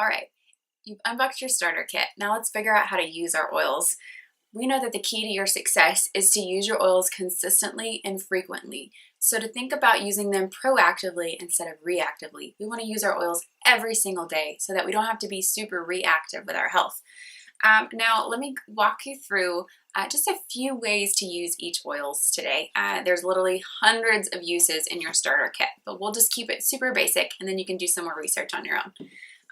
All right, you've unboxed your starter kit. Now let's figure out how to use our oils. We know that the key to your success is to use your oils consistently and frequently. So to think about using them proactively instead of reactively, we want to use our oils every single day so that we don't have to be super reactive with our health. Now, let me walk you through just a few ways to use each oils today. There's literally hundreds of uses in your starter kit, but we'll just keep it super basic and then you can do some more research on your own.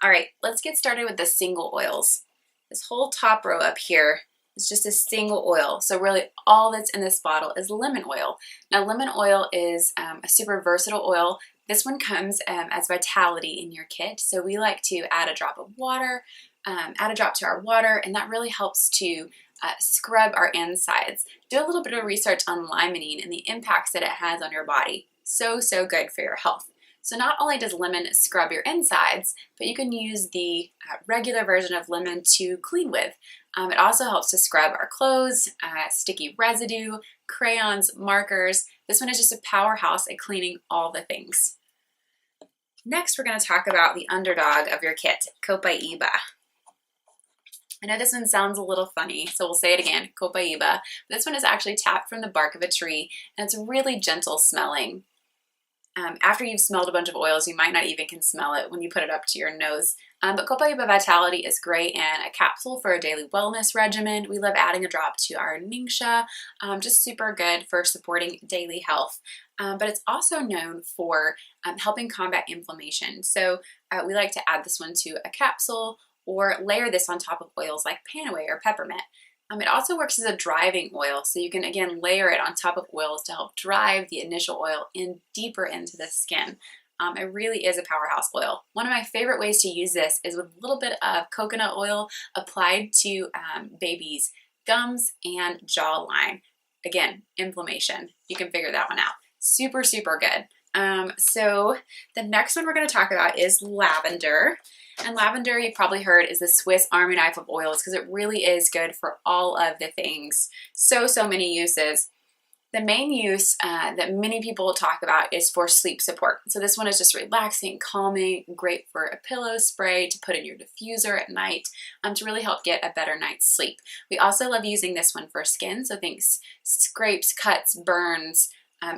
All right, let's get started with the single oils. This whole top row up here is just a single oil. So really all that's in this bottle is lemon oil. Now lemon oil is a super versatile oil. This one comes as Vitality in your kit. So we like to add a drop of water, add a drop to our water, and that really helps to scrub our insides. Do a little bit of research on limonene and the impacts that it has on your body. So good for your health. So not only does lemon scrub your insides, but you can use the regular version of lemon to clean with. It also helps to scrub our clothes, sticky residue, crayons, markers. This one is just a powerhouse at cleaning all the things. Next, we're going to talk about the underdog of your kit, Copaiba. I know this one sounds a little funny, so we'll say it again, Copaiba. This one is actually tapped from the bark of a tree, and it's really gentle smelling. After you've smelled a bunch of oils, you might not even can smell it when you put it up to your nose. But Copaiba Vitality is great in a capsule for a daily wellness regimen. We love adding a drop to our Ningxia, just super good for supporting daily health. But it's also known for helping combat inflammation. So we like to add this one to a capsule or layer this on top of oils like Panaway or peppermint. It also works as a driving oil, so you can again layer it on top of oils to help drive the initial oil in deeper into the skin. It really is a powerhouse oil. One of my favorite ways to use this is with a little bit of coconut oil applied to babies' gums and jawline. Again, inflammation. You can figure that one out. Super good. So the next one we're going to talk about is lavender. And lavender, you probably heard, is the Swiss Army knife of oils because it really is good for all of the things. So many uses. The main use that many people talk about is for sleep support. So this one is just relaxing, calming, great for a pillow spray to put in your diffuser at night to really help get a better night's sleep. We also love using this one for skin, so things scrapes, cuts, burns,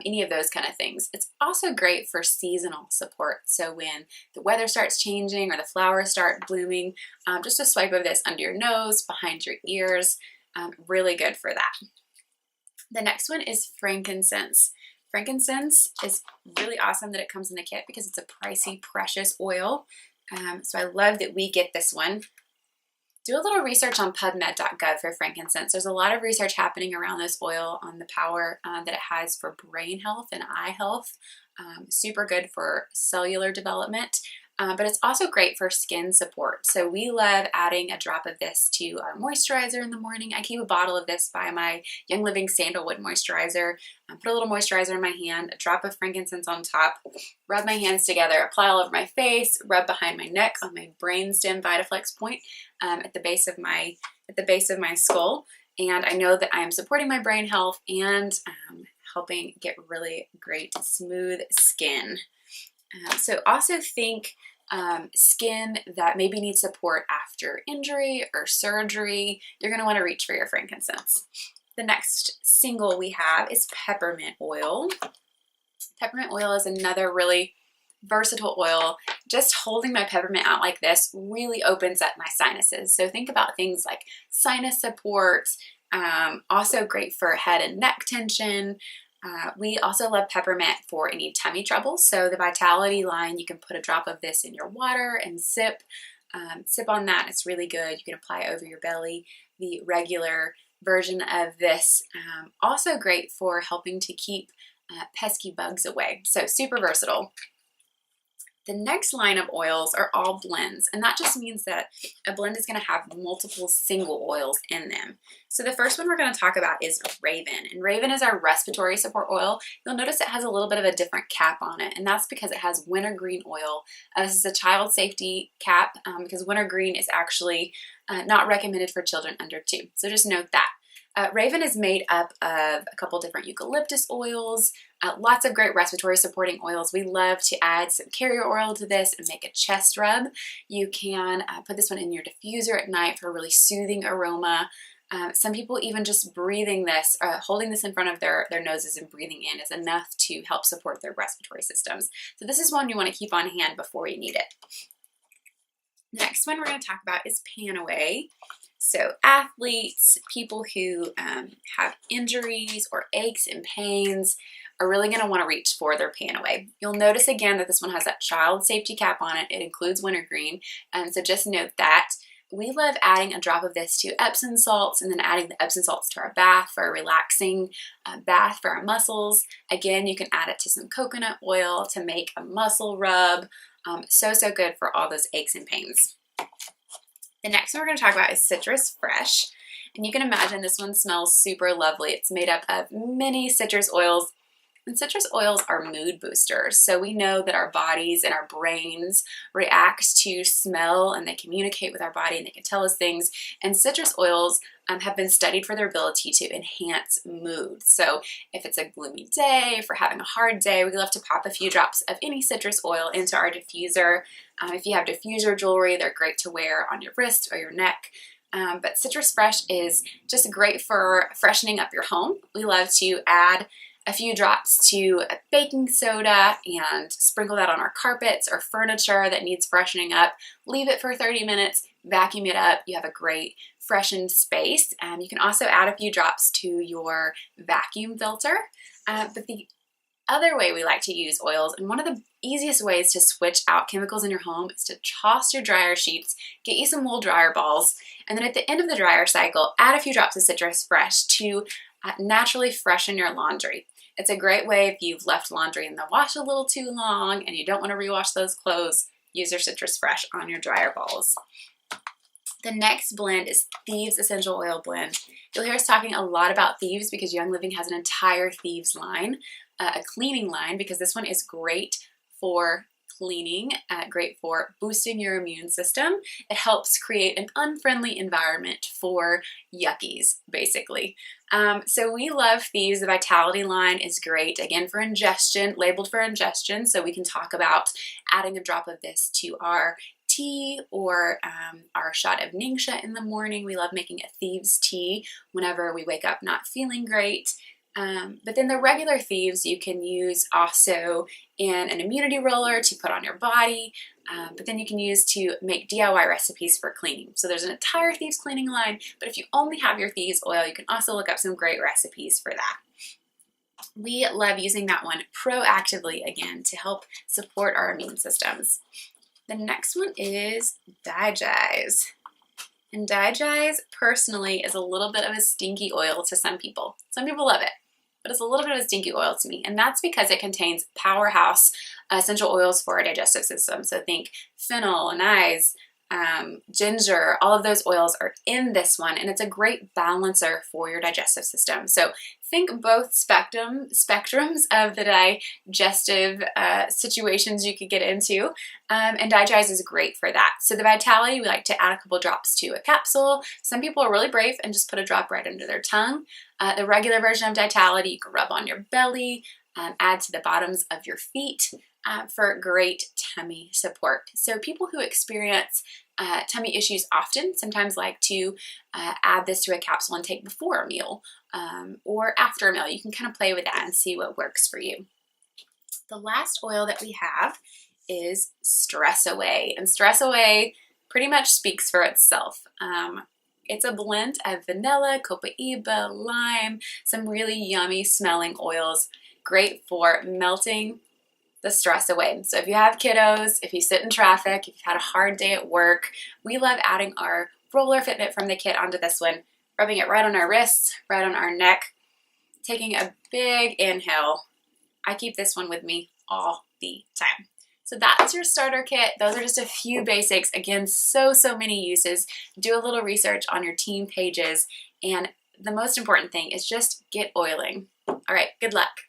any of those kind of things. It's also great for seasonal support. So when the weather starts changing or the flowers start blooming, just a swipe of this under your nose, behind your ears, really good for that. The next one is frankincense. Frankincense is really awesome that it comes in the kit because it's a pricey, precious oil. So I love that we get this one. Do a little research on PubMed.gov for frankincense. There's a lot of research happening around this oil on the power that it has for brain health and eye health. Super good for cellular development, but it's also great for skin support. So we love adding a drop of this to our moisturizer in the morning. I keep a bottle of this by my Young Living Sandalwood moisturizer. Put a little moisturizer in my hand, a drop of frankincense on top, rub my hands together, apply all over my face, rub behind my neck on my brainstem VitaFlex point at the base of my skull. And I know that I am supporting my brain health and helping get really great smooth skin. So also think skin that maybe needs support after injury or surgery. You're going to want to reach for your frankincense. The next single we have is peppermint oil. Peppermint oil is another really versatile oil. Just holding my peppermint out like this really opens up my sinuses. So think about things like sinus support, also great for head and neck tension. We also love peppermint for any tummy trouble. So the Vitality line, you can put a drop of this in your water and sip on that. It's really good. You can apply it over your belly. The regular version of this, also great for helping to keep pesky bugs away. So super versatile. The next line of oils are all blends, and that just means that a blend is going to have multiple single oils in them. So the first one we're going to talk about is Raven, and Raven is our respiratory support oil. You'll notice it has a little bit of a different cap on it, and that's because it has wintergreen oil. This is a child safety cap because wintergreen is actually not recommended for children under 2, so just note that. Raven is made up of a couple different eucalyptus oils, lots of great respiratory supporting oils. We love to add some carrier oil to this and make a chest rub. You can put this one in your diffuser at night for a really soothing aroma. Some people even just breathing this, holding this in front of their noses and breathing in is enough to help support their respiratory systems. So this is one you want to keep on hand before you need it. Next one we're going to talk about is Panaway. So athletes, people who have injuries or aches and pains are really going to want to reach for their Panaway. You'll notice again that this one has that child safety cap on it. It includes wintergreen, so just note that. We love adding a drop of this to Epsom salts and then adding the Epsom salts to our bath for a relaxing bath for our muscles. Again, you can add it to some coconut oil to make a muscle rub. So good for all those aches and pains. The next one we're going to talk about is Citrus Fresh. And you can imagine this one smells super lovely. It's made up of many citrus oils. And citrus oils are mood boosters. So we know that our bodies and our brains react to smell and they communicate with our body and they can tell us things. And citrus oils have been studied for their ability to enhance mood. So if it's a gloomy day, if we're having a hard day, we love to pop a few drops of any citrus oil into our diffuser. If you have diffuser jewelry, they're great to wear on your wrist or your neck. But Citrus Fresh is just great for freshening up your home. We love to add a few drops to baking soda and sprinkle that on our carpets or furniture that needs freshening up. Leave it for 30 minutes, vacuum it up. You have a great freshened space. You can also add a few drops to your vacuum filter. But the other way we like to use oils, and one of the easiest ways to switch out chemicals in your home, is to toss your dryer sheets, get you some wool dryer balls, and then at the end of the dryer cycle, add a few drops of Citrus Fresh to naturally freshen your laundry. It's a great way if you've left laundry in the wash a little too long and you don't want to rewash those clothes, use your Citrus Fresh on your dryer balls. The next blend is Thieves Essential Oil Blend. You'll hear us talking a lot about Thieves because Young Living has an entire Thieves line, a cleaning line, because this one is great for cleaning, great for boosting your immune system. It helps create an unfriendly environment for yuckies, basically. So we love Thieves. The Vitality line is great, again, for ingestion, labeled for ingestion, so we can talk about adding a drop of this to our tea or our shot of Ningxia in the morning. We love making a Thieves tea whenever we wake up not feeling great. But then the regular Thieves you can use also in an immunity roller to put on your body, but then you can use to make DIY recipes for cleaning. So there's an entire Thieves cleaning line, but if you only have your Thieves oil, you can also look up some great recipes for that. We love using that one proactively, again, to help support our immune systems. The next one is Digize. And Digize, personally, is a little bit of a stinky oil to some people. Some people love it, but it's a little bit of a stinky oil to me. And that's because it contains powerhouse essential oils for our digestive system. So think fennel, anise, ginger, all of those oils are in this one, and it's a great balancer for your digestive system. So think both spectrums of the digestive situations you could get into, and Digize is great for that. So the Vitality, we like to add a couple drops to a capsule. Some people are really brave and just put a drop right under their tongue. The regular version of Vitality, you can rub on your belly, add to the bottoms of your feet for great tummy support. So people who experience tummy issues often sometimes like to add this to a capsule and take before a meal or after a meal. You can kind of play with that and see what works for you. The last oil that we have is Stress Away, and Stress Away pretty much speaks for itself. It's a blend of vanilla, copaiba, lime, some really yummy smelling oils, great for melting the stress away. So if you have kiddos, if you sit in traffic, if you've had a hard day at work, we love adding our roller Fitbit from the kit onto this one, rubbing it right on our wrists, right on our neck, taking a big inhale. I keep this one with me all the time. So that's your starter kit. Those are just a few basics. Again, so many uses. Do a little research on your team pages, and the most important thing is just get oiling. All right, good luck.